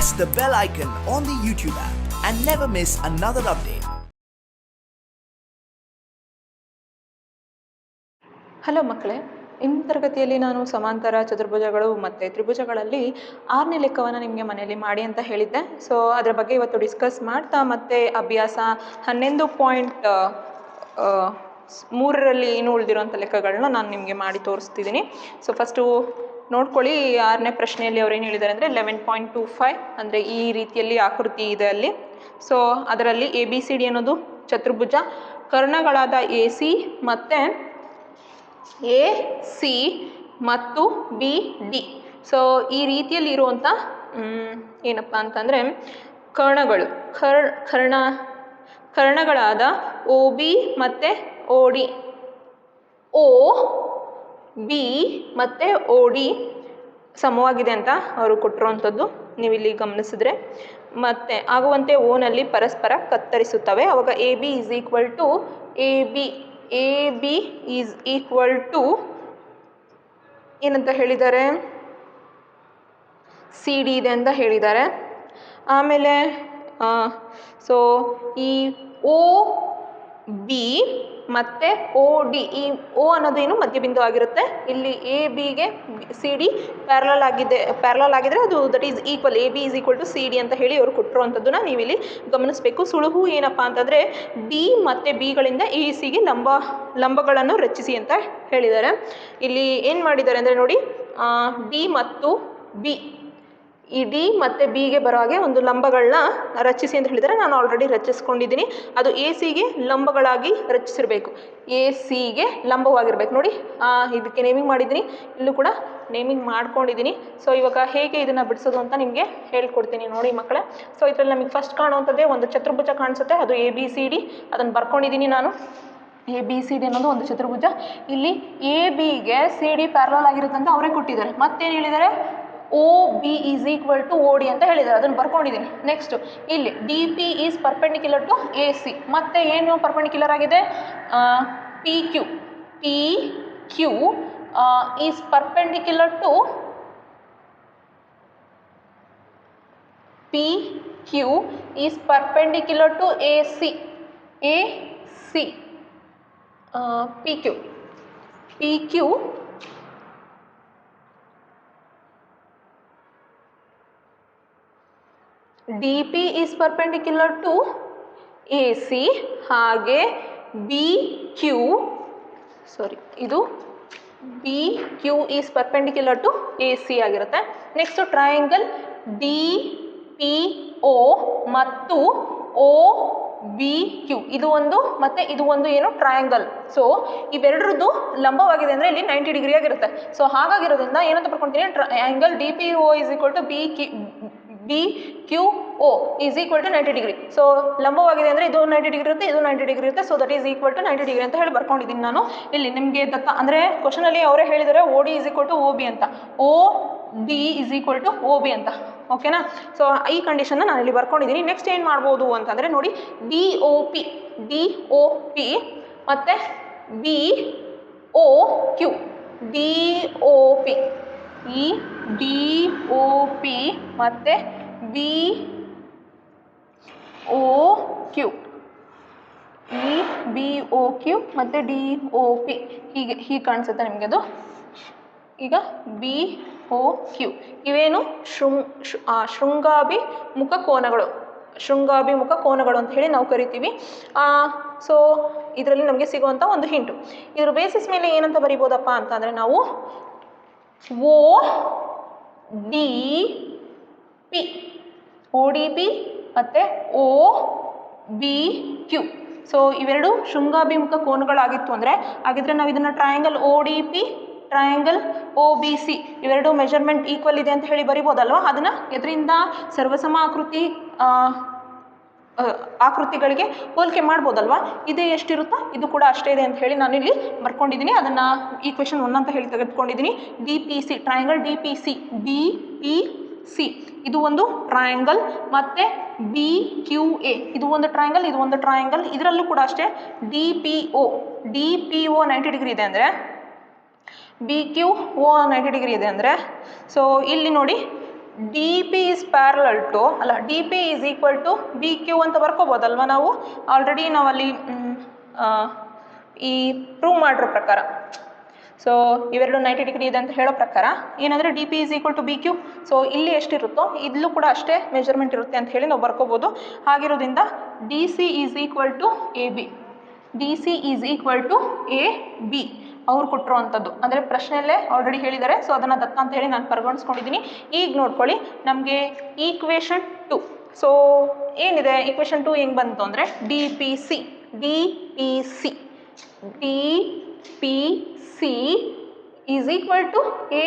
press the bell icon on the YouTube app and never miss another update. Hello ಮಕ್ಕಳೇ, ಇಂದಿನ ತರಗತಿಯಲ್ಲಿ ನಾನು ಸಮಾಂತರ ಚತುರ್ಭುಜಗಳು ಮತ್ತು ತ್ರಿಭುಜಗಳಲ್ಲಿ 6ನೇ ಲೆಕ್ಕವನ್ನು ನಿಮಗೆ ಮನೆಯಲ್ಲಿ ಮಾಡಿ ಅಂತ ಹೇಳಿದ್ದೆ. ಸೊ ಅದರ ಬಗ್ಗೆ ಇವತ್ತು ಡಿಸ್ಕಸ್ ಮಾಡ್ತಾ ಮತ್ತು ಅಭ್ಯಾಸ 11.3ರಲ್ಲಿ ಇನ್ನೂ ಉಳಿದಿರೋಂಥ ಲೆಕ್ಕಗಳನ್ನ ನಾನು ನಿಮಗೆ ಮಾಡಿ ತೋರಿಸ್ತಿದ್ದೀನಿ. ಸೊ ಫಸ್ಟು ನೋಡ್ಕೊಳ್ಳಿ, 6ನೇ ಪ್ರಶ್ನೆಯಲ್ಲಿ ಅವ್ರು ಏನು ಹೇಳಿದ್ದಾರೆ ಅಂದರೆ 11.25 ಅಂದರೆ ಈ ರೀತಿಯಲ್ಲಿ ಆಕೃತಿ ಇದೆ ಅಲ್ಲಿ. ಸೊ ಅದರಲ್ಲಿ ABCD ಅನ್ನೋದು ಚತುರ್ಭುಜ, ಕರ್ಣಗಳಾದ AC ಮತ್ತು AC ಮತ್ತು BD. ಸೊ ಈ ರೀತಿಯಲ್ಲಿ ಇರುವಂಥ ಏನಪ್ಪ ಅಂತಂದರೆ ಕರ್ಣಗಳಾದ OB ಮತ್ತು OD, OB ಮತ್ತು OD ಸಮವಾಗಿದೆ ಅಂತ ಅವರು ಕೊಟ್ಟಿರುವಂಥದ್ದು ನೀವಿಲ್ಲಿ ಗಮನಿಸಿದ್ರೆ. ಮತ್ತು ಆಗುವಂತೆ ಓನಲ್ಲಿ ಪರಸ್ಪರ ಕತ್ತರಿಸುತ್ತವೆ. ಅವಾಗ AB ಈಸ್ ಈಕ್ವಲ್ ಟು ಏನಂತ ಹೇಳಿದ್ದಾರೆ, CD ಇದೆ ಅಂತ ಹೇಳಿದ್ದಾರೆ. ಆಮೇಲೆ ಸೊ ಈ OB ಮತ್ತು OD, ಈ O ಅನ್ನೋದೇನು ಮಧ್ಯಬಿಂದು ಆಗಿರುತ್ತೆ. ಇಲ್ಲಿ ABಗೆ CD ಪ್ಯಾರಲಲ್ ಆಗಿದ್ರೆ ಅದು that is equal, AB is equal to CD ಅಂತ ಹೇಳಿ ಅವರು ಕೊಟ್ಟಿರುವಂಥದ್ದನ್ನ ನೀವಿಲ್ಲಿ ಗಮನಿಸಬೇಕು. ಸುಳುಹು ಏನಪ್ಪ ಅಂತಂದರೆ D ಮತ್ತು Bಗಳಿಂದ ACಗೆ ಲಂಬಗಳನ್ನು ರಚಿಸಿ ಅಂತ ಹೇಳಿದ್ದಾರೆ. ಇಲ್ಲಿ ಏನು ಮಾಡಿದ್ದಾರೆ ಅಂದರೆ ನೋಡಿ, D ಮತ್ತು B, ಈ D ಮತ್ತು Bಗೆ ಬರೋ ಹಾಗೆ ಒಂದು ಲಂಬಗಳನ್ನ ರಚಿಸಿ ಅಂತ ಹೇಳಿದರೆ ನಾನು ಆಲ್ರೆಡಿ ರಚಿಸ್ಕೊಂಡಿದ್ದೀನಿ. ಅದು ACಗೆ ಲಂಬಗಳಾಗಿ ರಚಿಸಿರಬೇಕು, ACಗೆ ಲಂಬವಾಗಿರ್ಬೇಕು. ನೋಡಿ ಇದಕ್ಕೆ ನೇಮಿಂಗ್ ಮಾಡಿದ್ದೀನಿ, ಇಲ್ಲೂ ಕೂಡ ನೇಮಿಂಗ್ ಮಾಡ್ಕೊಂಡಿದ್ದೀನಿ. ಸೊ ಇವಾಗ ಹೇಗೆ ಇದನ್ನು ಬಿಡಿಸೋದು ಅಂತ ನಿಮಗೆ ಹೇಳ್ಕೊಡ್ತೀನಿ ನೋಡಿ ಮಕ್ಕಳೇ. ಸೊ ಇದರಲ್ಲಿ ನಮಗೆ ಫಸ್ಟ್ ಕಾಣುವಂಥದ್ದೇ ಒಂದು ಚತುರ್ಭುಜ ಕಾಣಿಸುತ್ತೆ, ಅದು ABCD. ಅದನ್ನು ಬರ್ಕೊಂಡಿದ್ದೀನಿ ನಾನು. ABCD ಅನ್ನೋದು ಒಂದು ಚತುರ್ಭುಜ. ಇಲ್ಲಿ ABಗೆ CD ಪ್ಯಾರಲಲ್ ಆಗಿರುತ್ತೆ ಅಂತ ಅವರೇ ಕೊಟ್ಟಿದ್ದಾರೆ. ಮತ್ತೇನು ಹೇಳಿದ್ದಾರೆ, OB is equal to OD ಅಂತ ಹೇಳಿದ್ದಾರೆ, ಅದನ್ನು ಬರ್ಕೊಂಡಿದ್ದೀನಿ. ನೆಕ್ಸ್ಟ್ ಇಲ್ಲಿ DP is perpendicular to AC. ಮತ್ತೆ ಏನು ಪರ್ಪೆಂಡಿಕ್ಯುಲರ್ ಆಗಿದೆ, PQ is perpendicular to AC. PQ DP is perpendicular to AC, ಹಾಗೆ BQ is perpendicular to AC ಆಗಿರುತ್ತೆ. ನೆಕ್ಸ್ಟು ಟ್ರಯಾಂಗಲ್ DPO ಮತ್ತು OBQ, ಇದು ಒಂದು ಮತ್ತು ಇದು ಒಂದು ಏನು ಟ್ರಯಾಂಗಲ್. ಸೊ ಇವೆರಡರದ್ದು ಲಂಬವಾಗಿದೆ ಅಂದರೆ ಇಲ್ಲಿ 90 ಡಿಗ್ರಿ ಆಗಿರುತ್ತೆ. ಸೊ ಹಾಗಾಗಿರೋದ್ರಿಂದ ಏನಂತ ಬರ್ಕೊಳ್ತೀನಿ, triangle DPO is equal to BQO is equal to 90 degree. So ಲಂಬವಾಗಿದೆ ಅಂದರೆ ಇದು 90 ಡಿಗ್ರಿ ಇರುತ್ತೆ, ಇದು 90 ಡಿಗ್ರಿ ಇರುತ್ತೆ. So that is equal to 90 degree ಅಂತ ಹೇಳಿ ಬರ್ಕೊಂಡಿದ್ದೀನಿ ನಾನು. ಇಲ್ಲಿ ನಿಮಗೆ ಅಂದರೆ ಕ್ವಶನಲ್ಲಿ ಅವರೇ ಹೇಳಿದ್ದಾರೆ OD is equal to OB ಅಂತ, OD is equal to OB ಅಂತ. ಓಕೆನಾ? ಸೊ ಈ ಕಂಡೀಷನ್ನ ನಾನು ಇಲ್ಲಿ ಬರ್ಕೊಂಡಿದ್ದೀನಿ. ನೆಕ್ಸ್ಟ್ ಏನು ಮಾಡ್ಬೋದು ಅಂತಂದರೆ ನೋಡಿ, DOP ಮತ್ತು BOQ. ಈ DOP ಮತ್ತು BOQ, ಈ BOQ ಮತ್ತು DOP ಹೀಗೆ ಕಾಣಿಸುತ್ತೆ ನಿಮಗೆ ಅದು. ಈಗ BOQ ಇವೇನು ಶೃಂಗಾಭಿಮುಖ ಕೋನಗಳು ಅಂತ ಹೇಳಿ ನಾವು ಕರಿತೀವಿ. ಸೊ ಇದರಲ್ಲಿ ನಮಗೆ ಸಿಗುವಂಥ ಒಂದು ಹಿಂಟು. ಇದ್ರ ಬೇಸಿಸ್ ಮೇಲೆ ಏನಂತ ಬರಿಬೋದಪ್ಪ ಅಂತಂದರೆ ನಾವು ODP ಮತ್ತು OBQ. ಸೊ ಇವೆರಡು ಶೃಂಗಾಭಿಮುಖ ಕೋನಗಳಾಗಿತ್ತು ಹಾಗಿದ್ರೆ ನಾವು ಇದನ್ನು ಟ್ರಯಾಂಗಲ್ ODP, ಟ್ರಯಾಂಗಲ್ OBC ಇವೆರಡು ಮೆಜರ್ಮೆಂಟ್ ಈಕ್ವಲ್ ಇದೆ ಅಂತ ಹೇಳಿ ಬರಿಬೋದಲ್ವ. ಅದನ್ನು ಇದರಿಂದ ಸರ್ವಸಮ ಆಕೃತಿಗಳಿಗೆ ಹೋಲಿಕೆ ಮಾಡ್ಬೋದಲ್ವ. ಇದು ಎಷ್ಟಿರುತ್ತೋ ಇದು ಕೂಡ ಅಷ್ಟೇ ಇದೆ ಅಂತ ಹೇಳಿ ನಾನು ಇಲ್ಲಿ ಬರ್ಕೊಂಡಿದ್ದೀನಿ. ಅದನ್ನು ಈಕ್ವೇಷನ್ 1 ಅಂತ ಹೇಳಿ ತೆಗೆದುಕೊಂಡಿದ್ದೀನಿ. DPC, ಟ್ರಯಾಂಗಲ್ DPC ಇದು ಒಂದು ಟ್ರಯಾಂಗಲ್, ಮತ್ತು BQA ಇದು ಒಂದು ಟ್ರಯಾಂಗಲ್, ಇದರಲ್ಲೂ ಕೂಡ ಅಷ್ಟೇ. DPO 90 ಡಿಗ್ರಿ ಇದೆ ಅಂದರೆ BQO 90 ಡಿಗ್ರಿ ಇದೆ ಅಂದರೆ, ಸೊ ಇಲ್ಲಿ ನೋಡಿ D P is parallel to ಅಲ್ಲ D P is equal to B Q ಅಂತ ಬರ್ಕೋಬೋದಲ್ವ ನಾವು ಆಲ್ರೆಡಿ ನಾವಲ್ಲಿ ಈ ಪ್ರೂವ್ ಮಾಡಿರೋ ಪ್ರಕಾರ. ಸೊ ಇವೆರಡು 90 ಡಿಗ್ರಿ ಇದೆ ಅಂತ ಹೇಳೋ ಪ್ರಕಾರ ಏನಂದರೆ D P is equal to B Q. So ಇಲ್ಲಿ ಎಷ್ಟಿರುತ್ತೋ ಇಲ್ಲೂ ಕೂಡ ಅಷ್ಟೇ ಮೆಜರ್ಮೆಂಟ್ ಇರುತ್ತೆ ಅಂತ ಹೇಳಿ ನಾವು ಬರ್ಕೋಬೋದು. ಹಾಗಿರೋದ್ರಿಂದ D C is equal to A B, D C is equal to A B ಅವ್ರು ಕೊಟ್ಟರು ಅಂಥದ್ದು. ಅಂದರೆ ಪ್ರಶ್ನೆಯಲ್ಲೇ ಆಲ್ರೆಡಿ ಹೇಳಿದ್ದಾರೆ. ಸೊ ಅದನ್ನು ದತ್ತ ಅಂತ ಹೇಳಿ ನಾನು ಪರಿಗಣಿಸ್ಕೊಂಡಿದ್ದೀನಿ. ಈಗ ನೋಡ್ಕೊಳ್ಳಿ ನಮಗೆ ಈಕ್ವೇಷನ್ 2. ಸೊ ಏನಿದೆ ಈಕ್ವೇಷನ್ 2 ಹೆಂಗೆ ಬಂತು ಅಂದರೆ D P C is equal to A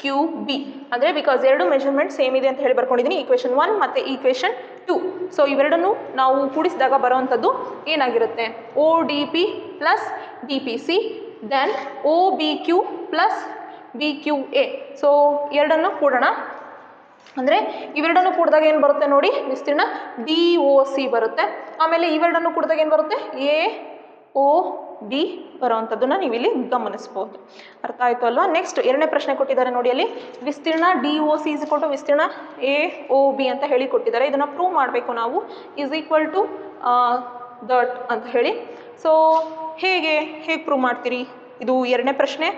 Q B ಅಂದರೆ ಬಿಕಾಸ್ ಎರಡು ಮೆಜರ್ಮೆಂಟ್ ಸೇಮ್ ಇದೆ ಅಂತ ಹೇಳಿ ಬರ್ಕೊಂಡಿದ್ದೀನಿ ಈಕ್ವೇಷನ್ 1 ಮತ್ತು ಈಕ್ವೇಷನ್ 2. ಸೊ ಇವೆರಡನ್ನು ನಾವು ಕೂಡಿಸಿದಾಗ ಬರೋವಂಥದ್ದು ಏನಾಗಿರುತ್ತೆ O D P plus D P C then O B Q plus B Q A. So ಎರಡನ್ನು ಕೂಡೋಣ. ಅಂದರೆ ಇವೆರಡನ್ನು ಕೂಡಿದಾಗ ಏನು ಬರುತ್ತೆ ನೋಡಿ ವಿಸ್ತೀರ್ಣ ಡಿ ಒ ಸಿ ಬರುತ್ತೆ. ಆಮೇಲೆ ಇವೆರಡನ್ನು ಕೂಡಿದಾಗ ಏನು ಬರುತ್ತೆ ಎ ಒ ಬಿ ಬರೋವಂಥದ್ದನ್ನು ನೀವು ಇಲ್ಲಿ ಗಮನಿಸ್ಬೋದು. ಅರ್ಥ ಆಯಿತು ಅಲ್ವಾ? ನೆಕ್ಸ್ಟ್ ಎರಡನೇ ಪ್ರಶ್ನೆ ಕೊಟ್ಟಿದ್ದಾರೆ ನೋಡಿ, ಅಲ್ಲಿ ವಿಸ್ತೀರ್ಣ D O C is equal to ವಿಸ್ತೀರ್ಣ ಎ ಒ ಬಿ ಅಂತ ಹೇಳಿ ಕೊಟ್ಟಿದ್ದಾರೆ. ಇದನ್ನು ಪ್ರೂವ್ ಮಾಡಬೇಕು ನಾವು ಈಸ್ ಈಕ್ವಲ್ ಟು ದಟ್ ಅಂತ ಹೇಳಿ. ಸೊ ಹೇಗೆ ಪ್ರೂವ್ ಮಾಡ್ತೀರಿ? ಇದು ಎರಡನೇ ಪ್ರಶ್ನೆ.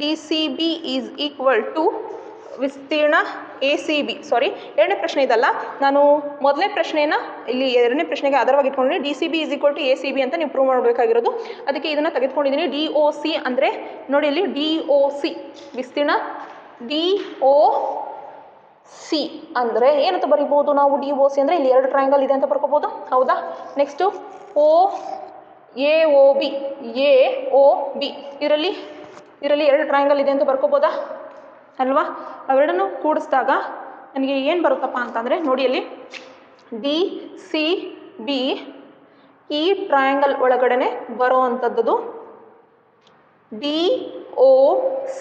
D C B is equal to ವಿಸ್ತೀರ್ಣ ಎ ಸಿ ಬಿ. ಸಾರಿ, ಎರಡನೇ ಪ್ರಶ್ನೆ ಇದಲ್ಲ, ನಾನು ಮೊದಲನೇ ಪ್ರಶ್ನೆಯನ್ನು ಇಲ್ಲಿ ಎರಡನೇ ಪ್ರಶ್ನೆಗೆ ಆಧಾರವಾಗಿ ಇಟ್ಕೊಂಡಿದ್ದೀನಿ. D C B is equal to A C B ಅಂತ ನೀವು ಪ್ರೂವ್ ಮಾಡಬೇಕಾಗಿರೋದು. ಅದಕ್ಕೆ ಇದನ್ನು ತೆಗೆದುಕೊಂಡಿದ್ದೀನಿ. ಡಿ ಒ ಸಿ ಅಂದರೆ ನೋಡಿ ಇಲ್ಲಿ ಡಿ ಒ ಸಿ ವಿಸ್ತೀರ್ಣ ಡಿ ಒ ಸಿ ಅಂದರೆ ಏನಂತ ಬರಿಬೋದು ನಾವು? ಡಿ ಒ ಸಿ ಅಂದರೆ ಇಲ್ಲಿ ಎರಡು ಟ್ರಯಾಂಗಲ್ ಇದೆ ಅಂತ ಬರ್ಕೋಬೋದು, ಹೌದಾ? Next O A O B ಇದರಲ್ಲಿ ಎರಡು ಟ್ರಯಾಂಗಲ್ ಇದೆ ಅಂತ ಬರ್ಕೋಬೋದಾ ಅಲ್ವಾ? ಅವೆರಡನ್ನು ಕೂಡಿಸಿದಾಗ ನನಗೆ ಏನು ಬರುತ್ತಪ್ಪ ಅಂತಂದರೆ ನೋಡಿ ಅಲ್ಲಿ ಡಿ ಸಿ ಬಿ ಈ ಟ್ರಯಾಂಗಲ್ ಒಳಗಡೆ ಬರೋ ಅಂಥದ್ದು ಡಿ ಒ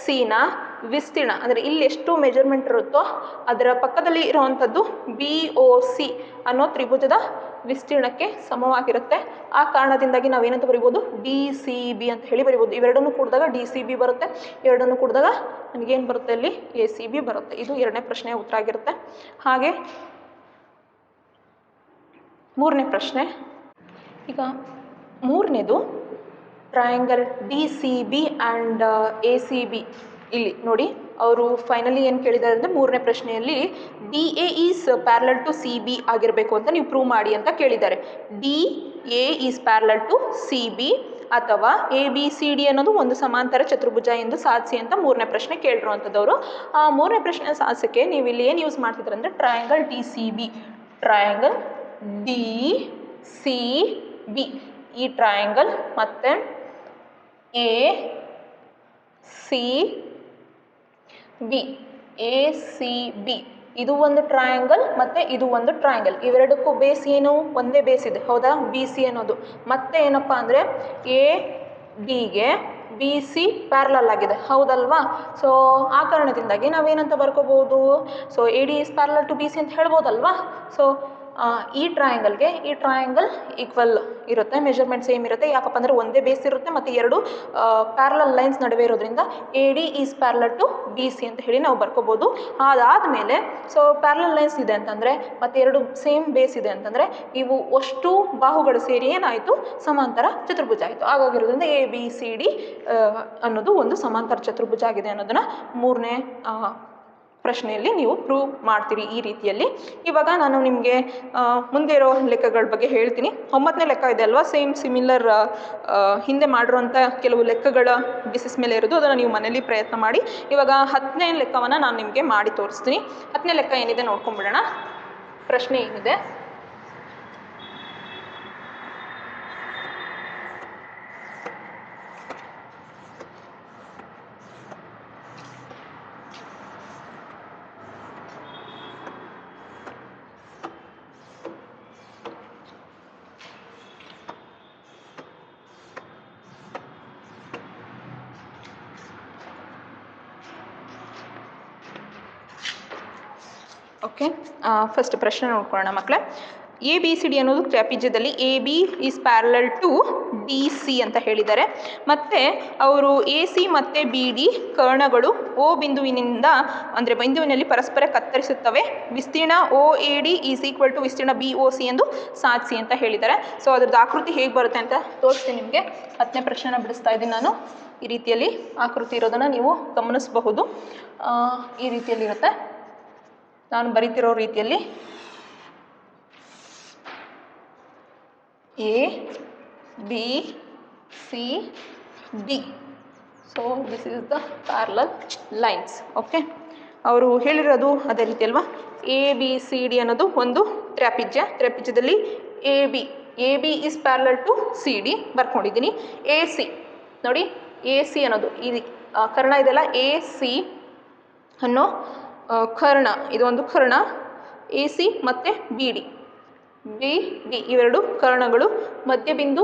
ಸಿನ ವಿಸ್ತೀರ್ಣ ಅಂದರೆ ಇಲ್ಲಿ ಎಷ್ಟು ಮೆಜರ್ಮೆಂಟ್ ಇರುತ್ತೋ ಅದರ ಪಕ್ಕದಲ್ಲಿ ಇರೋವಂಥದ್ದು ಬಿ ಒ ಸಿ ಅನ್ನೋ ತ್ರಿಭುಜದ ವಿಸ್ತೀರ್ಣಕ್ಕೆ ಸಮವಾಗಿರುತ್ತೆ. ಆ ಕಾರಣದಿಂದಾಗಿ ನಾವೇನಂತ ಬರಿಬೋದು? ಡಿ ಸಿ ಬಿ ಅಂತ ಹೇಳಿ ಬರಿಬೋದು. ಇವೆರಡನ್ನು ಕೂಡಿದಾಗ ಡಿ ಸಿ ಬಿ ಬರುತ್ತೆ, ಎರಡನ್ನು ಕೂಡಿದಾಗ ನನಗೇನು ಬರುತ್ತೆ ಅಲ್ಲಿ ಎ ಸಿ ಬಿ ಬರುತ್ತೆ. ಇದು ಎರಡನೇ ಪ್ರಶ್ನೆಯ ಉತ್ತರ ಆಗಿರುತ್ತೆ. ಹಾಗೆ ಮೂರನೇ ಪ್ರಶ್ನೆ. ಈಗ ಮೂರನೇದು triangle D C B and A C B. ಇಲ್ಲಿ ನೋಡಿ ಅವರು ಫೈನಲಿ ಏನು ಕೇಳಿದ್ದಾರೆ ಅಂದರೆ ಮೂರನೇ ಪ್ರಶ್ನೆಯಲ್ಲಿ D A is parallel to C B ಆಗಿರಬೇಕು ಅಂತ ನೀವು ಪ್ರೂವ್ ಮಾಡಿ ಅಂತ ಕೇಳಿದ್ದಾರೆ. D A is parallel to C B ಅಥವಾ ಎ ಬಿ ಸಿ ಡಿ ಅನ್ನೋದು ಒಂದು ಸಮಾಂತರ ಚತುರ್ಭುಜ ಎಂದು ಸಾಧಿಸಿ ಅಂತ ಮೂರನೇ ಪ್ರಶ್ನೆ ಕೇಳಿರುವಂಥದ್ದವರು. ಆ ಮೂರನೇ ಪ್ರಶ್ನೆ ಸಾಧಿಸೋಕ್ಕೆ ನೀವು ಇಲ್ಲಿ ಏನು ಯೂಸ್ ಮಾಡ್ತಿದ್ರೆ ಅಂದರೆ triangle D C B, triangle D C B ಈ ಟ್ರಯಾಂಗಲ್ ಮತ್ತು ಎ ಸಿ ಬಿ ಇದು ಒಂದು ಟ್ರಯಾಂಗಲ್ ಮತ್ತು ಇದು ಒಂದು ಟ್ರಯಾಂಗಲ್. ಇವೆರಡಕ್ಕೂ ಬೇಸ್ ಏನು? ಒಂದೇ ಬೇಸ್ ಇದೆ, ಹೌದಾ? ಬಿ ಸಿ ಅನ್ನೋದು. ಮತ್ತೆ ಏನಪ್ಪ ಅಂದರೆ ಎ ಡಿಗೆ ಬಿ ಸಿ ಪ್ಯಾರಲಲ್ ಆಗಿದೆ, ಹೌದಲ್ವಾ? ಸೊ ಆ ಕಾರಣದಿಂದಾಗಿ ನಾವೇನಂತ ಬರ್ಕೋಬೋದು? So A D is parallel to B C ಅಂತ ಹೇಳ್ಬೋದಲ್ವಾ? ಸೊ ಈ ಟ್ರಯಾಂಗಲ್ಗೆ ಈ ಟ್ರಯಾಂಗಲ್ ಈಕ್ವಲ್ ಇರುತ್ತೆ, ಮೆಜರ್ಮೆಂಟ್ ಸೇಮ್ ಇರುತ್ತೆ. ಯಾಕಪ್ಪ ಅಂದರೆ ಒಂದೇ ಬೇಸ್ ಇರುತ್ತೆ ಮತ್ತು ಎರಡು ಪ್ಯಾರಲಲ್ ಲೈನ್ಸ್ ನಡುವೆ ಇರೋದ್ರಿಂದ A D is parallel to B C ಅಂತ ಹೇಳಿ ನಾವು ಬರ್ಕೋಬೋದು. ಅದಾದಮೇಲೆ ಸೊ ಪ್ಯಾರಲಲ್ ಲೈನ್ಸ್ ಇದೆ ಅಂತಂದರೆ ಮತ್ತು ಎರಡು ಸೇಮ್ ಬೇಸ್ ಇದೆ ಅಂತಂದರೆ ಇವು ಅಷ್ಟು ಬಾಹುಗಳು ಸೇರಿ ಏನಾಯಿತು? ಸಮಾಂತರ ಚತುರ್ಭುಜ ಆಯಿತು. ಹಾಗಾಗಿರೋದ್ರಿಂದ ಎ ಬಿ ಸಿ ಡಿ ಅನ್ನೋದು ಒಂದು ಸಮಾಂತರ ಚತುರ್ಭುಜ ಆಗಿದೆ ಅನ್ನೋದನ್ನು ಮೂರನೇ ಪ್ರಶ್ನೆಯಲ್ಲಿ ನೀವು ಪ್ರೂವ್ ಮಾಡ್ತೀರಿ ಈ ರೀತಿಯಲ್ಲಿ. ಇವಾಗ ನಾನು ನಿಮಗೆ ಮುಂದೆ ಇರೋ ಲೆಕ್ಕಗಳ ಬಗ್ಗೆ ಹೇಳ್ತೀನಿ. 9ನೇ ಲೆಕ್ಕ ಇದೆ ಅಲ್ವಾ, ಸೇಮ್ ಸಿಮಿಲರ್ ಹಿಂದೆ ಮಾಡಿರೋಂಥ ಕೆಲವು ಲೆಕ್ಕಗಳ ಬೇಸಿಸ್ ಮೇಲೆ ಇರೋದು, ಅದನ್ನು ನೀವು ಮನೇಲಿ ಪ್ರಯತ್ನ ಮಾಡಿ. ಇವಾಗ 10ನೇ ಲೆಕ್ಕವನ್ನು ನಾನು ನಿಮಗೆ ಮಾಡಿ ತೋರಿಸ್ತೀನಿ. 10ನೇ ಲೆಕ್ಕ ಏನಿದೆ ನೋಡ್ಕೊಂಡ್ಬಿಡೋಣ. ಪ್ರಶ್ನೆ ಏನಿದೆ? ಓಕೆ, ಫಸ್ಟ್ ಪ್ರಶ್ನೆ ನೋಡ್ಕೊಳ್ಳೋಣ ಮಕ್ಕಳೇ. ಎ ಬಿ ಸಿ ಡಿ ಅನ್ನೋದು ತ್ರಿಭುಜದಲ್ಲಿ A B is parallel to D C ಅಂತ ಹೇಳಿದ್ದಾರೆ. ಮತ್ತು ಅವರು ಎ ಸಿ ಮತ್ತು ಬಿ ಡಿ ಕರ್ಣಗಳು ಓ ಬಿಂದುವಿನಿಂದ ಅಂದರೆ ಬಿಂದುವಿನಲ್ಲಿ ಪರಸ್ಪರ ಕತ್ತರಿಸುತ್ತವೆ. ವಿಸ್ತೀರ್ಣ O A D is equal to ವಿಸ್ತೀರ್ಣ ಬಿ ಒ ಸಿ ಎಂದು ಸಾಧಿಸಿ ಅಂತ ಹೇಳಿದ್ದಾರೆ. ಸೊ ಅದ್ರದ್ದು ಆಕೃತಿ ಹೇಗೆ ಬರುತ್ತೆ ಅಂತ ತೋರಿಸ್ತೀನಿ ನಿಮಗೆ. 10ನೇ ಪ್ರಶ್ನೆನ ಬಿಡಿಸ್ತಾ ಇದ್ದೀನಿ ನಾನು. ಈ ರೀತಿಯಲ್ಲಿ ಆಕೃತಿ ಇರೋದನ್ನು ನೀವು ಗಮನಿಸಬಹುದು. ಈ ರೀತಿಯಲ್ಲಿರುತ್ತೆ, ನಾನು ಬರೀತಿರೋ ರೀತಿಯಲ್ಲಿ A B C D. So this is the parallel lines. Okay, ಅವರು ಹೇಳಿರೋದು ಅದೇ ರೀತಿ ಅಲ್ವಾ. ಎ ಬಿ ಸಿ ಡಿ ಅನ್ನೋದು ಒಂದು ತ್ರಿಭುಜದಲ್ಲಿ A B is parallel to C D ಬರ್ಕೊಂಡಿದ್ದೀನಿ. ಎ ಸಿ ನೋಡಿ, ಎ ಸಿ ಅನ್ನೋದು ಈ ಕರ್ಣ ಇದೆಲ್ಲ, ಎ ಸಿ ಅನ್ನೋ ಕರ್ಣ, ಇದು ಒಂದು ಕರ್ಣ. ಎ ಸಿ ಮತ್ತು ಬಿ ಡಿ ಇವೆರಡು ಕರ್ಣಗಳು. ಮಧ್ಯಬಿಂದು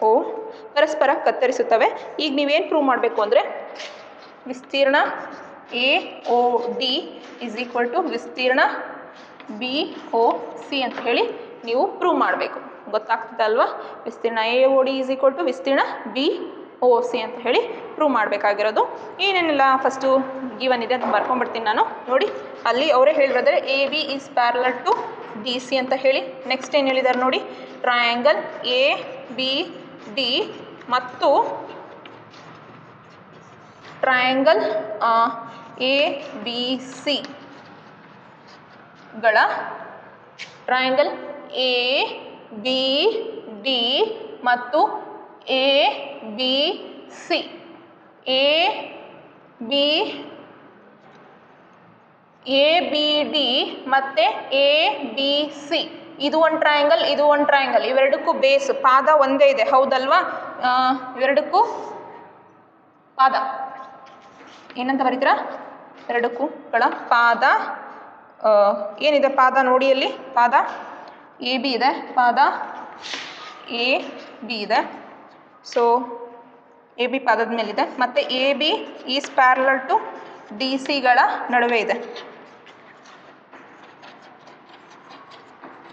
ಓ ಪರಸ್ಪರ ಕತ್ತರಿಸುತ್ತವೆ. ಈಗ ನೀವೇನು ಪ್ರೂವ್ ಮಾಡಬೇಕು ಅಂದರೆ ವಿಸ್ತೀರ್ಣ A O D is equal to ವಿಸ್ತೀರ್ಣ ಬಿ ಒ ಸಿ ಅಂತ ಹೇಳಿ ನೀವು ಪ್ರೂವ್ ಮಾಡಬೇಕು. ಗೊತ್ತಾಗ್ತದೆ ಅಲ್ವಾ? ವಿಸ್ತೀರ್ಣ A O D is equal to ವಿಸ್ತೀರ್ಣ ಬಿ ಒ ಸಿ ಅಂತ ಹೇಳಿ ಪ್ರೂವ್ ಮಾಡಬೇಕಾಗಿರೋದು. ಏನೇನಿಲ್ಲ ಫಸ್ಟು ಗಿವನ್ ಇದೆ ಅಂತ ಬರ್ಕೊಂಡ್ಬಿಡ್ತೀನಿ ನಾನು. ನೋಡಿ, ಅಲ್ಲಿ ಅವರೇ ಹೇಳಿರೋದ್ರೆ A B is parallel to D C ಅಂತ ಹೇಳಿ. ನೆಕ್ಸ್ಟ್ ಏನು ಹೇಳಿದ್ದಾರೆ ನೋಡಿ, ಟ್ರಯಾಂಗಲ್ ಎ ಬಿ ಡಿ ಮತ್ತು ಟ್ರಯಾಂಗಲ್ ಎ ಬಿ ಸಿ ಗಳ ಟ್ರಯಾಂಗಲ್ ಎ ಬಿ ಡಿ ಮತ್ತು ಎ ಬಿ ಸಿ ಡಿ ಮತ್ತು ಎ ಬಿ ಸಿ ಇದು ಒಂದು ಟ್ರಯಾಂಗಲ್, ಇದು ಒಂದು ಟ್ರಯಾಂಗಲ್. ಇವೆರಡಕ್ಕೂ ಬೇಸ್ ಪಾದ ಒಂದೇ ಇದೆ, ಹೌದಲ್ವಾ? ಇವೆರಡಕ್ಕೂ ಪಾದ ಏನಂತ ಬರೀತೀರಾ? ಎರಡಕ್ಕೂಗಳ ಪಾದ ಏನಿದೆ? ಪಾದ ನೋಡಿ, ಅಲ್ಲಿ ಪಾದ ಎ ಬಿ ಇದೆ, ಪಾದ ಎ ಬಿ ಇದೆ. ಸೊ ಎ ಬಿ ಪಾದದ ಮೇಲಿದೆ. ಮತ್ತು A B is parallel to D ಸಿಗಳ ನಡುವೆ ಇದೆ.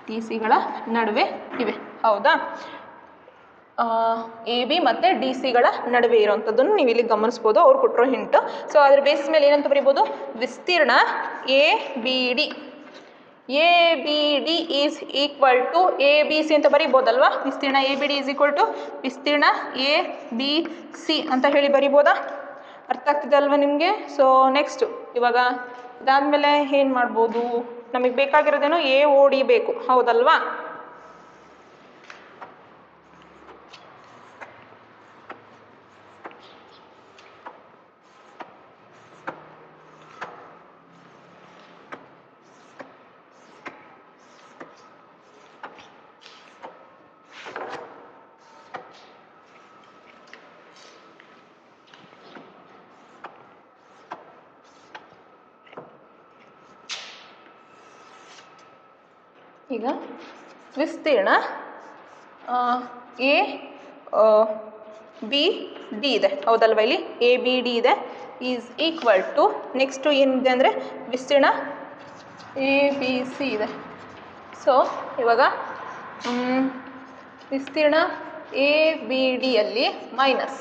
ಡಿ ಸಿಗಳ ನಡುವೆ ಇವೆ, ಹೌದಾ? ಎ ಬಿ ಮತ್ತು ಡಿ ಸಿಗಳ ನಡುವೆ ಇರೋವಂಥದ್ದನ್ನು ನೀವು ಇಲ್ಲಿ ಗಮನಿಸ್ಬೋದು, ಅವ್ರು ಕೊಟ್ಟಿರೋ ಹಿಂಟು. ಸೊ ಅದ್ರ ಬೇಸ್ ಮೇಲೆ ಏನಂತ ಬರೀಬೋದು? ವಿಸ್ತೀರ್ಣ A B D is equal to A B C ಅಂತ ಬರೀಬೋದಲ್ವಾ? ವಿಸ್ತೀರ್ಣ A B D is equal to ವಿಸ್ತೀರ್ಣ ಎ ಬಿ ಸಿ ಅಂತ ಹೇಳಿ ಬರೀಬೋದಾ? ಅರ್ಥ ಆಗ್ತಿದೆ ಅಲ್ವಾ ನಿಮಗೆ? ಸೊ ನೆಕ್ಸ್ಟು ಇವಾಗ ಇದಾದಮೇಲೆ ಏನು ಮಾಡ್ಬೋದು? ನಮಗೆ ಬೇಕಾಗಿರೋದೇನು? ಎ ಓ ಡಿ ಬೇಕು, ಹೌದಲ್ವಾ? ಈಗ ವಿಸ್ತೀರ್ಣ ಎ ಬಿ ಡಿ ಇದೆ, ಹೌದಲ್ವ? ಇಲ್ಲಿ ಎ ಬಿ ಡಿ ಇದೆ, ಈಸ್ ಈಕ್ವಲ್ ಟು ನೆಕ್ಸ್ಟು ಏನಿದೆ ಅಂದರೆ ವಿಸ್ತೀರ್ಣ ಎ ಬಿ ಸಿ ಇದೆ. ಸೊ ಇವಾಗ ವಿಸ್ತೀರ್ಣ ಎ ಬಿ ಡಿಯಲ್ಲಿ ಮೈನಸ್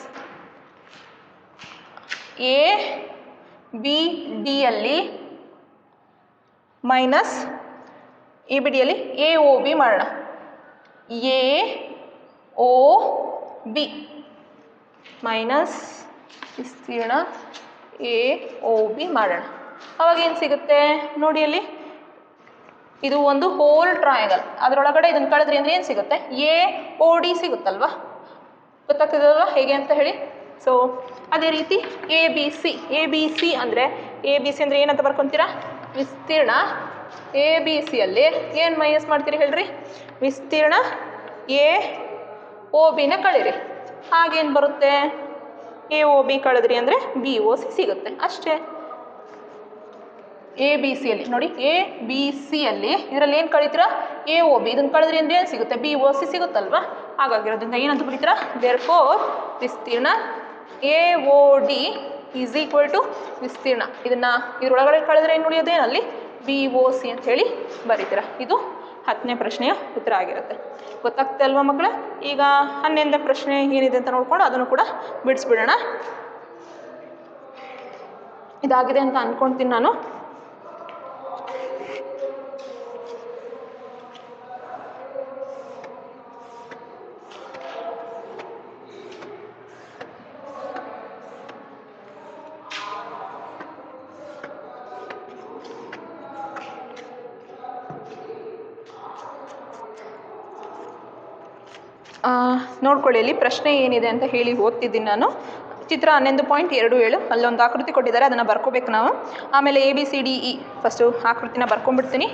ಎ ಬಿ ಡಿಯಲ್ಲಿ ಮೈನಸ್ ಎ ಬಿ ಡಿಯಲ್ಲಿ ಎ ಒ ಬಿ ಮಾಡೋಣ. ಎ ಒ ಬಿ ಮೈನಸ್ ವಿಸ್ತೀರ್ಣ ಎ ಒ ಬಿ ಮಾಡೋಣ. ಅವಾಗ ಏನು ಸಿಗುತ್ತೆ ನೋಡಿ, ಅಲ್ಲಿ ಇದು ಒಂದು ಹೋಲ್ ಟ್ರಯಾಂಗಲ್, ಅದರೊಳಗಡೆ ಇದನ್ನು ಕಳೆದ್ರಿ ಅಂದರೆ ಏನು ಸಿಗುತ್ತೆ? A O D ಸಿಗುತ್ತಲ್ವ? ಗೊತ್ತಾಗ್ತದಲ್ವ ಹೇಗೆ ಅಂತ ಹೇಳಿ? ಸೊ ಅದೇ ರೀತಿ ಎ ಬಿ ಸಿ ಅಂದರೆ ಏನಂತ ಬರ್ಕೊತೀರಾ? ವಿಸ್ತೀರ್ಣ ಎ ಬಿ ಸಿಯಲ್ಲಿ ಏನು ಮೈನಸ್ ಮಾಡ್ತೀರಿ ಹೇಳ್ರಿ? ವಿಸ್ತೀರ್ಣ ಎ ಒ ಬಿನ ಕಳೀರಿ. ಹಾಗೇನು ಬರುತ್ತೆ? ಎ ಒ ಬಿ ಕಳೆದ್ರಿ ಅಂದರೆ ಬಿ ಒ ಸಿ ಸಿಗುತ್ತೆ, ಅಷ್ಟೇ. ಎ ಬಿ ಸಿಯಲ್ಲಿ ನೋಡಿ, ಎ ಬಿ ಸಿಯಲ್ಲಿ ಇದರಲ್ಲಿ ಏನು ಕಳೀತೀರಾ? A O B. ಇದನ್ನು ಕಳೆದ್ರಿ ಅಂದರೆ ಏನು ಸಿಗುತ್ತೆ? ಬಿ ಒ ಸಿ ಸಿಗುತ್ತಲ್ವ? ಹಾಗಾಗಿರೋದ್ರಿಂದ ಏನಂತ ಬರೀತೀರಾ? ದೇರ್ಫೋರ್ ವಿಸ್ತೀರ್ಣ A O D is equal to ವಿಸ್ತೀರ್ಣ. ಇದನ್ನು ಇದರೊಳಗಡೆ ಕಳೆದ್ರೆ ಏನು ಉಳಿಯೋದೇನಲ್ಲಿ? BOC ಅಂಥೇಳಿ ಬರೀತೀರ. ಇದು 10ನೇ ಪ್ರಶ್ನೆಯ ಉತ್ತರ ಆಗಿರುತ್ತೆ. ಗೊತ್ತಾಗ್ತದೆ ಅಲ್ವಾ ಮಕ್ಕಳೇ? ಈಗ 11ನೇ ಪ್ರಶ್ನೆ ಏನಿದೆ ಅಂತ ನೋಡ್ಕೊಂಡು ಅದನ್ನು ಕೂಡ ಬಿಡಿಸ್ಬಿಡೋಣ. ಇದಾಗಿದೆ ಅಂತ ಅಂದ್ಕೊಳ್ತೀನಿ ನಾನು. ನೋಡ್ಕೊಳ್ಳಿ, ಇಲ್ಲಿ ಪ್ರಶ್ನೆ ಏನಿದೆ ಅಂತ ಹೇಳಿ ಓದ್ತಿದ್ದೀನಿ ನಾನು. ಚಿತ್ರ 11.27 ಅಲ್ಲೊಂದು ಆಕೃತಿ ಕೊಟ್ಟಿದ್ದಾರೆ, ಅದನ್ನು ಬರ್ಕೋಬೇಕು ನಾವು. ಆಮೇಲೆ ABCDE ಫಸ್ಟು ಆಕೃತಿನ ಬರ್ಕೊಂಡ್ಬಿಡ್ತೀನಿ.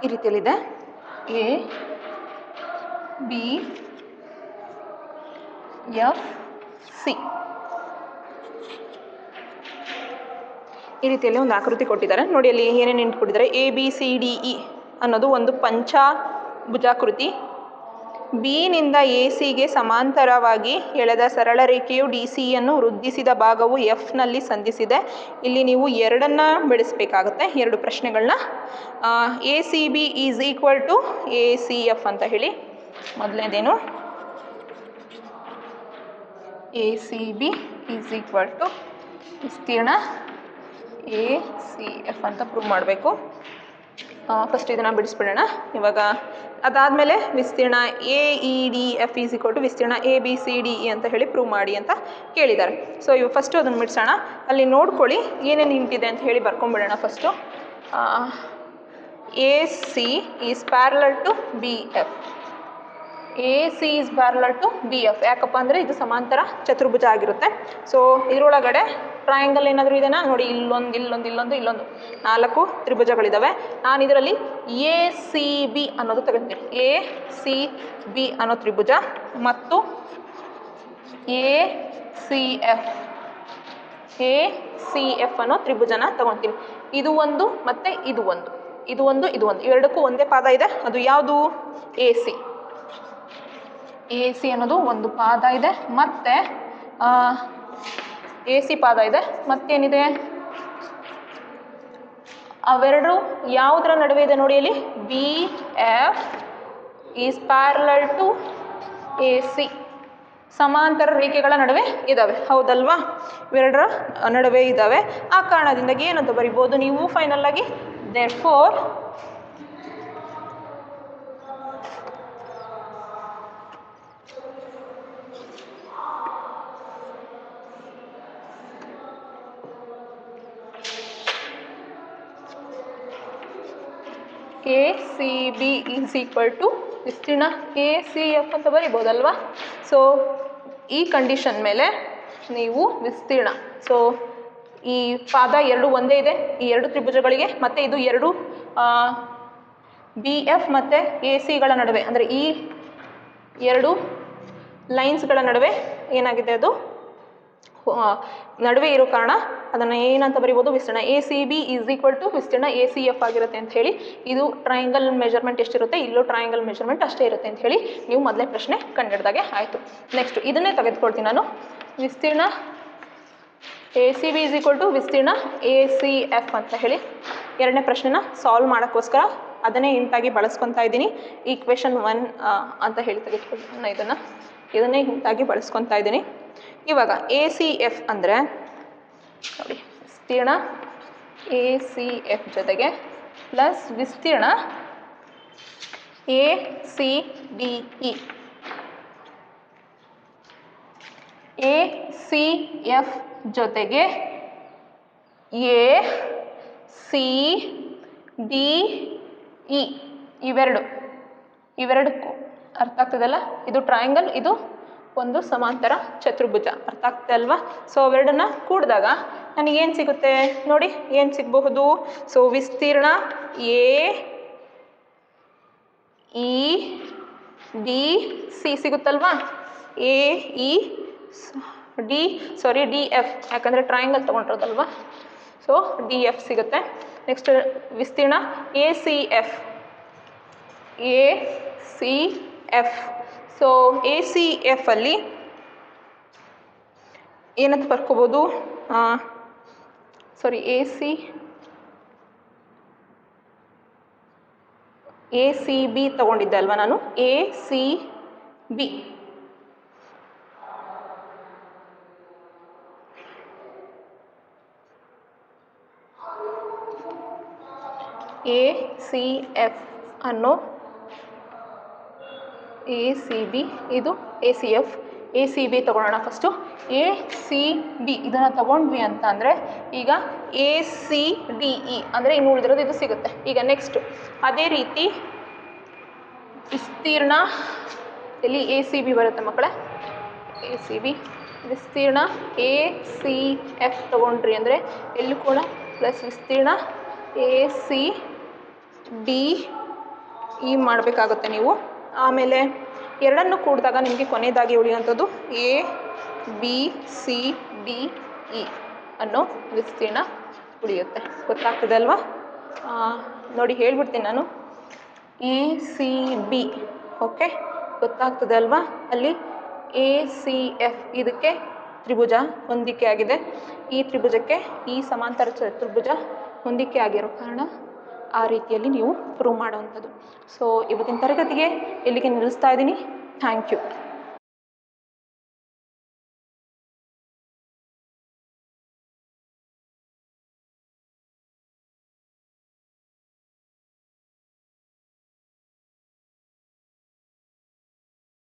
ಈ ರೀತಿಯಲ್ಲಿದೆ. ABFC ಈ ರೀತಿಯಲ್ಲಿ ಒಂದು ಆಕೃತಿ ಕೊಟ್ಟಿದ್ದಾರೆ ನೋಡಿ. ಅಲ್ಲಿ ಏನೇನು ಇಟ್ಕೊಟ್ಟಿದ್ದಾರೆ, ABCDE ಅನ್ನೋದು ಒಂದು ಪಂಚಭುಜಾಕೃತಿ. ಬಿನಿಂದ ACಗೆ ಸಮಾಂತರವಾಗಿ ಎಳೆದ ಸರಳ ರೇಖೆಯು DCಯನ್ನು ವೃದ್ಧಿಸಿದ ಭಾಗವು Fನಲ್ಲಿ ಸಂಧಿಸಿದೆ. ಇಲ್ಲಿ ನೀವು ಎರಡನ್ನು ಬಿಡಿಸ್ಬೇಕಾಗುತ್ತೆ, ಎರಡು ಪ್ರಶ್ನೆಗಳನ್ನ. ACB is equal to ACF ಅಂತ ಹೇಳಿ. ಮೊದಲನೇದೇನು, ACB ಈಸ್ ಈಕ್ವಲ್ ಟು ವಿಸ್ತೀರ್ಣ ACF ಅಂತ ಪ್ರೂವ್ ಮಾಡಬೇಕು. ಫಸ್ಟ್ ಇದನ್ನು ಬಿಡಿಸ್ಬಿಡೋಣ ಇವಾಗ. ಅದಾದಮೇಲೆ ವಿಸ್ತೀರ್ಣ AEDF ಈಸ್ ಈಕ್ವಲ್ ಟು ವಿಸ್ತೀರ್ಣ ABCDE ಅಂತ ಹೇಳಿ ಪ್ರೂವ್ ಮಾಡಿ ಅಂತ ಕೇಳಿದ್ದಾರೆ. ಸೊ ಇವಾಗ ಫಸ್ಟು ಅದನ್ನು ಬಿಡಿಸೋಣ. ಅಲ್ಲಿ ನೋಡ್ಕೊಳ್ಳಿ ಏನೇನು ನಿಂತಿದೆ ಅಂತ ಹೇಳಿ ಬರ್ಕೊಂಬಿಡೋಣ. First AC is parallel to BF. AC is parallel to BF. ಯಾಕಪ್ಪ ಅಂದರೆ ಇದು ಸಮಾಂತರ ಚತುರ್ಭುಜ ಆಗಿರುತ್ತೆ. ಸೊ ಇದರೊಳಗಡೆ ಟ್ರಯಾಂಗಲ್ ಏನಾದರೂ ಇದೆನಾ ನೋಡಿ, ಇಲ್ಲೊಂದು 4 ತ್ರಿಭುಜಗಳಿದ್ದಾವೆ. ನಾನು ಇದರಲ್ಲಿ ACB ಅನ್ನೋದು ತಗೊಳ್ತೀನಿ. ACB ಅನ್ನೋ ತ್ರಿಭುಜ ಮತ್ತು ACF ಅನ್ನೋ ತ್ರಿಭುಜನ ತಗೊಳ್ತೀನಿ. ಇದು ಒಂದು ಮತ್ತು ಇದು ಒಂದು. ಎರಡಕ್ಕೂ ಒಂದೇ ಪಾದ ಇದೆ. ಅದು ಯಾವುದು? AC ಅನ್ನೋದು ಒಂದು ಪಾದ ಇದೆ, ಮತ್ತು AC ಪಾದ ಇದೆ. ಮತ್ತೇನಿದೆ? ಅವೆರಡು ಯಾವುದರ ನಡುವೆ ಇದೆ ನೋಡಿ ಅಲ್ಲಿ, BF is parallel to AC. ಸಮಾಂತರ ರೇಖೆಗಳ ನಡುವೆ ಇದ್ದಾವೆ, ಹೌದಲ್ವಾ? ಇವೆರಡರ ನಡುವೆ ಇದ್ದಾವೆ. ಆ ಕಾರಣದಿಂದಾಗಿ ಏನಂತ ಬರಿಬೋದು ನೀವು ಫೈನಲ್ ಆಗಿ? therefore ACB is equal to ವಿಸ್ತೀರ್ಣ ACF ಅಂತ ಬರಿಬೋದಲ್ವಾ? ಸೊ ಈ ಕಂಡೀಷನ್ ಮೇಲೆ ನೀವು ವಿಸ್ತೀರ್ಣ, ಸೊ ಈ ಪಾದ ಎರಡು ಒಂದೇ ಇದೆ ಈ ಎರಡು ತ್ರಿಭುಜಗಳಿಗೆ, ಮತ್ತು ಇದು ಎರಡು BF ಮತ್ತು ACಗಳ ನಡುವೆ, ಅಂದರೆ ಈ ಎರಡು ಲೈನ್ಸ್ಗಳ ನಡುವೆ ಏನಾಗಿದೆ, ಅದು ನಡುವೆ ಇರೋ ಕಾರಣ ಅದನ್ನು ಏನಂತ ಬರಿಬೋದು, ವಿಸ್ತೀರ್ಣ. A C B is equal to ವಿಸ್ತೀರ್ಣ ಎ ಸಿ ಎಫ್ ಆಗಿರುತ್ತೆ ಅಂತ ಹೇಳಿ. ಇದು ಟ್ರಯಾಂಗಲ್ ಮೆಜರ್ಮೆಂಟ್ ಎಷ್ಟಿರುತ್ತೆ, ಇಲ್ಲೂ ಟ್ರಯಾಂಗಲ್ ಮೆಜರ್ಮೆಂಟ್ ಅಷ್ಟೇ ಇರುತ್ತೆ ಅಂತ ಹೇಳಿ ನೀವು ಮೊದಲೇ ಪ್ರಶ್ನೆ ಕಂಡಿಡ್ದಾಗೆ ಆಯಿತು. ನೆಕ್ಸ್ಟ್ ಇದನ್ನೇ ತೆಗೆದುಕೊಳ್ತೀನಿ ನಾನು. ವಿಸ್ತೀರ್ಣ A C B is equal to ವಿಸ್ತೀರ್ಣ ಎ ಸಿ ಎಫ್ ಅಂತ ಹೇಳಿ ಎರಡನೇ ಪ್ರಶ್ನೆನ ಸಾಲ್ವ್ ಮಾಡೋಕ್ಕೋಸ್ಕರ ಅದನ್ನೇ ಹಿಂಟಾಗಿ ಬಳಸ್ಕೊತಾ ಇದ್ದೀನಿ. ಈಕ್ವೇಷನ್ 1 ಅಂತ ಹೇಳಿ ತೆಗೆದುಕೊಳ್ತೀನಿ ನಾನು ಇದನ್ನೇ ಹಿಂಟಾಗಿ ಬಳಸ್ಕೊತಾ ಇದ್ದೀನಿ. ಇವಾಗ ಎ ಸಿ ಎಫ್ ಅಂದರೆ ನೋಡಿ, ವಿಸ್ತೀರ್ಣ ಎ ಸಿ ಎಫ್ ಜೊತೆಗೆ ಪ್ಲಸ್ ವಿಸ್ತೀರ್ಣ A C D E. A C F ಜೊತೆಗೆ ಎ ಸಿ ಡಿ ಇ ಇವೆರಡಕ್ಕೂ ಅರ್ಥ ಆಗ್ತದಲ್ಲ. ಇದು ಟ್ರಯಾಂಗಲ್, ಇದು ಒಂದು ಸಮಾಂತರ ಚತುರ್ಭುಜ. ಅರ್ಥ ಆಗ್ತದೆ ಅಲ್ವಾ? ಸೊ ಅವೆರಡನ್ನ ಕೂಡಿದಾಗ ನನಗೇನು ಸಿಗುತ್ತೆ ನೋಡಿ, ಏನು ಸಿಗಬಹುದು? ಸೊ ವಿಸ್ತೀರ್ಣ ಎ ಇ ಡಿ ಸಿ ಸಿಗುತ್ತಲ್ವಾ? ಎ ಇ ಡಿ ಎಫ್, ಯಾಕಂದರೆ ಟ್ರಯಾಂಗಲ್ ತೊಗೊಂಡಿರೋದಲ್ವಾ. ಸೊ ಡಿ ಎಫ್ ಸಿಗುತ್ತೆ. ನೆಕ್ಸ್ಟ್ ವಿಸ್ತೀರ್ಣ A C F. So A C F ಅಲ್ಲಿ ಏನಂತ ಬರ್ಕೋಬೋದು, ಎ ಸಿ ಬಿ ತೊಗೊಂಡಿದ್ದೆ ಅಲ್ವಾ ನಾನು, A C B. A C F ಅನ್ನೋ ಎ ಸಿ ಬಿ, ಇದು A C F. A C B ತೊಗೊಳ್ಳೋಣ ಫಸ್ಟು. ಎ ಸಿ ಬಿ ಇದನ್ನು ತೊಗೊಂಡ್ವಿ ಅಂತ ಅಂದರೆ ಈಗ ಎ ಸಿ ಡಿ ಇ ಅಂದರೆ ಇನ್ನು ಉಳಿದಿರೋದು ಇದು ಸಿಗುತ್ತೆ. ಈಗ ನೆಕ್ಸ್ಟು ಅದೇ ರೀತಿ ವಿಸ್ತೀರ್ಣ ಎಲ್ಲಿ ಎ ಸಿ ಬಿ ಬರುತ್ತೆ ಮಕ್ಕಳೇ, ಎ ಸಿ ಬಿ ವಿಸ್ತೀರ್ಣ ಎ ಸಿ ಎಫ್ ತೊಗೊಂಡ್ರಿ ಅಂದರೆ ಎಲ್ಲೂ ಕೂಡ ಪ್ಲಸ್ ವಿಸ್ತೀರ್ಣ ಎ ಸಿ ಡಿ ಇ ಮಾಡಬೇಕಾಗುತ್ತೆ ನೀವು. ಆಮೇಲೆ ಎರಡನ್ನು ಕೂಡಿದಾಗ ನಿಮಗೆ ಕೊನೆಯದಾಗಿ ಉಳಿಯುವಂಥದ್ದು A B C D E ಅನ್ನೋ ವಿಸ್ತೀರ್ಣ ಉಳಿಯುತ್ತೆ. ಗೊತ್ತಾಗ್ತದೆ ಅಲ್ವಾ? ನೋಡಿ ಹೇಳ್ಬಿಡ್ತೀನಿ ನಾನು. ಎ ಸಿ ಬಿ ಓಕೆ, ಗೊತ್ತಾಗ್ತದೆ ಅಲ್ವಾ? ಅಲ್ಲಿ ಎ ಸಿ ಎಫ್ ಇದಕ್ಕೆ ತ್ರಿಭುಜ ಹೊಂದಿಕೆ ಆಗಿದೆ, ಈ ತ್ರಿಭುಜಕ್ಕೆ ಈ ಸಮಾಂತರ ಚತುರ್ಭುಜ ಹೊಂದಿಕೆ ಆಗಿರೋ ಕಾರಣ ಆ ರೀತಿಯಲ್ಲಿ ನೀವು ಪ್ರೂವ್ ಮಾಡುವಂಥದ್ದು. ಸೊ ಇವತ್ತಿನ ತರಗತಿಗೆ ಇಲ್ಲಿಗೆ ನಿಲ್ಲಿಸ್ತಾ ಇದ್ದೀನಿ. Thank you.